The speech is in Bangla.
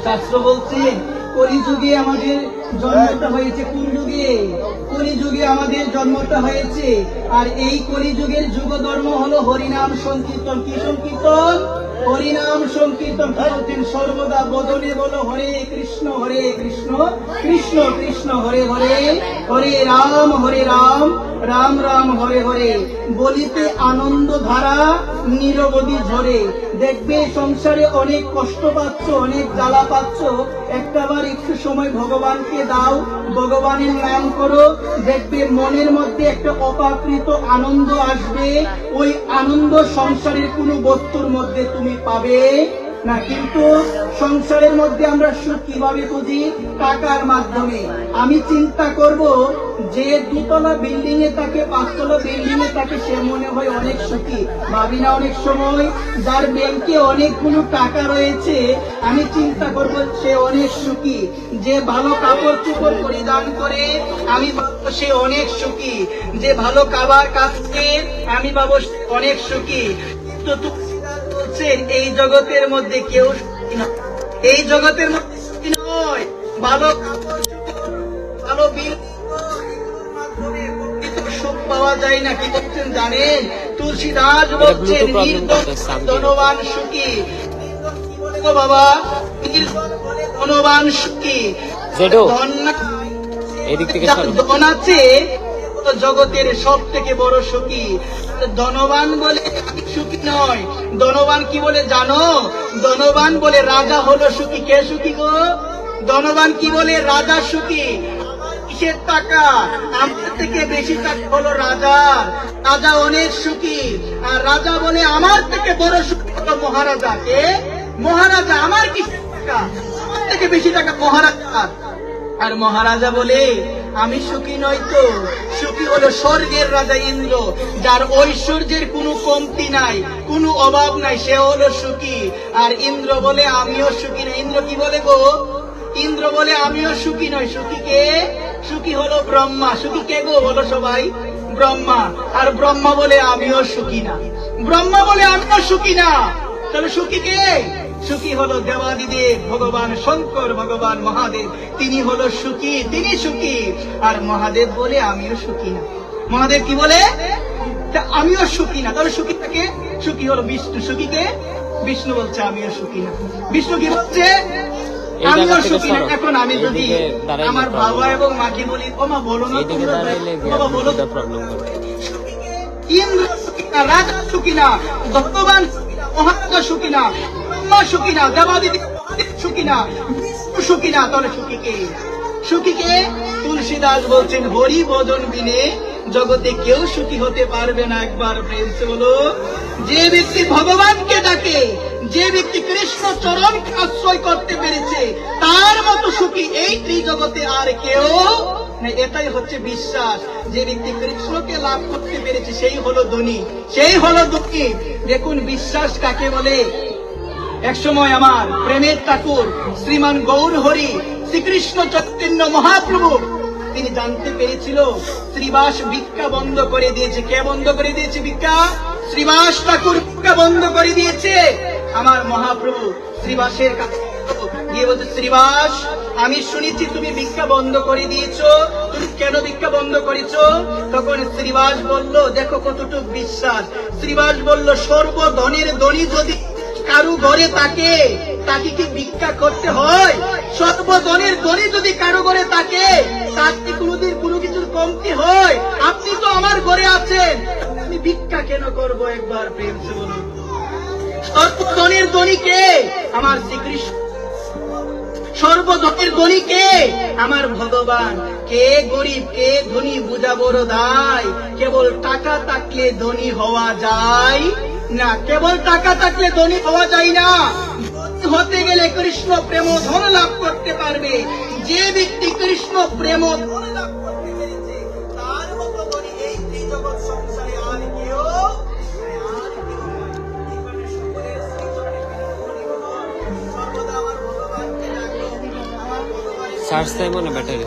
শাস্ত্র বলছে কলিযুগে আমাদের জন্মটা হয়েছে। কোন যুগে? কলিযুগে আমাদের জন্মটা হয়েছে। আর এই কলিযুগের যুগ ধর্ম হলো হরিনাম সংকীর্তন। কি সংকীর্তন? হরিনাম সংকীর্তন। বলছেন সর্বদা বদনে বলো হরে কৃষ্ণ কৃষ্ণ কৃষ্ণ হরে হরে, হরে রাম রাম রাম হরে হরে। বলিতে আনন্দ ধারা নিরবধি ঝরে। দেখবে সংসারে অনেক কষ্ট পাচ্ছ, অনেক জ্বালা পাচ্ছ, একটাবার একটু সময় ভগবানকে দাও, ভগবানের নাম করো, দেখবে মনের মধ্যে একটা অপাকৃত আনন্দ আসবে। ওই আনন্দ সংসারের কোনো বস্তুর মধ্যে তুমি পাবে না। কিন্তু সংসারের মধ্যে আমরা সুখ কিভাবে খুঁজি? টাকার মাধ্যমে। আমি চিন্তা করব যে দুতলা বিল্ডিং এ থাকে, পাঁচতলা বিল্ডিং এ থাকে, সে মনে হয় অনেক সুখী। ভাবি না অনেক সময়? যার ব্যাংকে অনেকগুলো টাকা রয়েছে, আমি চিন্তা করব সে অনেক সুখী। যে ভালো কাপড় চোপড় পরিধান করে, আমি ভাববো সে অনেক সুখী। যে ভালো খাবার খাচ্ছে, আমি ভাববো অনেক সুখী। তো এই জগতের মধ্যে কেউ সুখী নয়। এই জগতের মধ্যে সুখী নয়। ভালো কাপড় চোপড়, ভালো সুখ পাওয়া যায় না। কি করছেন জানেন? তুলসীদাস বলছেন ধনবান সুখী। বাবা ধনবান সুখী। ধন আছে জগতের সব থেকে বড় সুখী। ধনবান বলে সুখী নয়। ধনবান কি বলে জানো? ধনবান বলে রাজা হলো সুখী। কে সুখী গো? ধনবান কি বলে? রাজা সুখী। কিসের টাকা? আমার থেকে বেশি টাকা হলো রাজার। রাজা অনেক সুখী। আর রাজা বলে আমার থেকে বড় সুখী হলো মহারাজা। কে? মহারাজা। আমার কিসের টাকা? আমার থেকে বেশি টাকা মহারাজা। আর মহারাজা বলে আমি সুখী নই তো, সুখী হলো স্বর্গের রাজা ইন্দ্র, যার ঐশ্বর্যের কোনো কমতি নাই, কোনো অভাব নাই, সে হলো সুখী। আর ইন্দ্র বলে আমিও সুখী না। ইন্দ্র কি বলে গো? ইন্দ্র বলে আমিও সুখী নই। সুখী কে? সুখী হলো ব্রহ্মা। সুখী কে গো? বলো সবাই। ব্রহ্মা। আর ব্রহ্মা বলে আমিও সুখী না। ব্রহ্মা বলে আমিও সুখী না। তাহলে সুখী কে? সুখী হলো দেবাদিদেব, ভগবান শঙ্কর, ভগবান মহাদেব। তিনি হলো সুখী, তিনি সুখী। আর মহাদেব বলে আমিও সুখী না। মহাদেব কি বলে? আমিও সুখী না। তাহলে সুখী থাকে? সুখী হলো বিষ্ণু। সুখী কে? বিষ্ণু বলছে আমিও সুখী না। বিষ্ণু কি বলছে? আমিও সুখী না। এখন আমি যদি আমার বাবা এবং মাকে বলি, ও মা বলো না, বাবা বলো, ইন্দ্র সুখী না, রাজা সুখী না, ভগবান মহারাজা সুখী না, সুখী না, দেবাদিদেব সুখী না, বিষ্ণু সুখী না। তাহলে সুখী কে? সুখী কে? তুলসীদাস বলছেন হরি বদন বিনে জগতে কেউ সুখী হতে পারবে না। একবার প্রেম সে বলো। যে ব্যক্তি ভগবানকে ডাকে, যে ব্যক্তি কৃষ্ণ চরণকে আশ্রয় করতে পেরেছে, তার মতো সুখী এই ত্রিজগতে আর কেউ না। এটাই হচ্ছে বিশ্বাস। যে ব্যক্তি কৃষ্ণকে লাভ করতে পেরেছে সেই হলো ধনী, সেই হলো দুঃখী। দেখুন বিশ্বাস কাকে বলে? এক সময় আমার প্রেমের ঠাকুর শ্রীমান গৌর হরি শ্রীকৃষ্ণ চৈতন্য মহাপ্রভু তিনি জানতে পেরেছিল শ্রীবাস ভিক্ষা বন্ধ করে দিয়েছে। কে বন্ধ করে দিয়েছে ভিক্ষা? শ্রীবাস ঠাকুর ভিক্ষা বন্ধ করে দিয়েছে। আমার মহাপ্রভু শ্রীবাসের কাছে গিয়ে বলছে, শ্রীবাস আমি শুনেছি তুমি ভিক্ষা বন্ধ করে দিয়েছো, তুমি কেন ভিক্ষা বন্ধ করেছো? তখন শ্রীবাস বলল, দেখো কতটুকু বিশ্বাস। শ্রীবাস বলল, সর্বধনের ধনী যদি কারু ঘরে থাকে, তাকে কি ভিক্ষা করতে হয়? সর্বধনের ধনী যদি কারো ঘরে থাকে, তাকে কোনোদিন কোনো কিছুর কমতি হয়? আপনি তো আমার ঘরে আছেন, আমি ভিক্ষা কেন করব? একবার প্রেম সে বলুন। সর্বধনের ধনী কে? আমার শ্রীকৃষ্ণ। সর্বধনের ধনী কে? আমার ভগবান। কে গরিব কে ধনী বুঝা বড় দায়। কেবল টাকা থাকলে ধনী হওয়া যায় না। কেবল টাকা থাকলে ধনী হওয়া যায় না। হতে গেলে কৃষ্ণ প্রেম ধন লাভ করতে পারবে। যে ব্যক্তি কৃষ্ণ প্রেম ধন লাভ করতে পেরেছে, তার মতো ধনী এই ত্রিজগৎ সংসারে আর কেউ চার্জ টাইম না ব্যাটারি।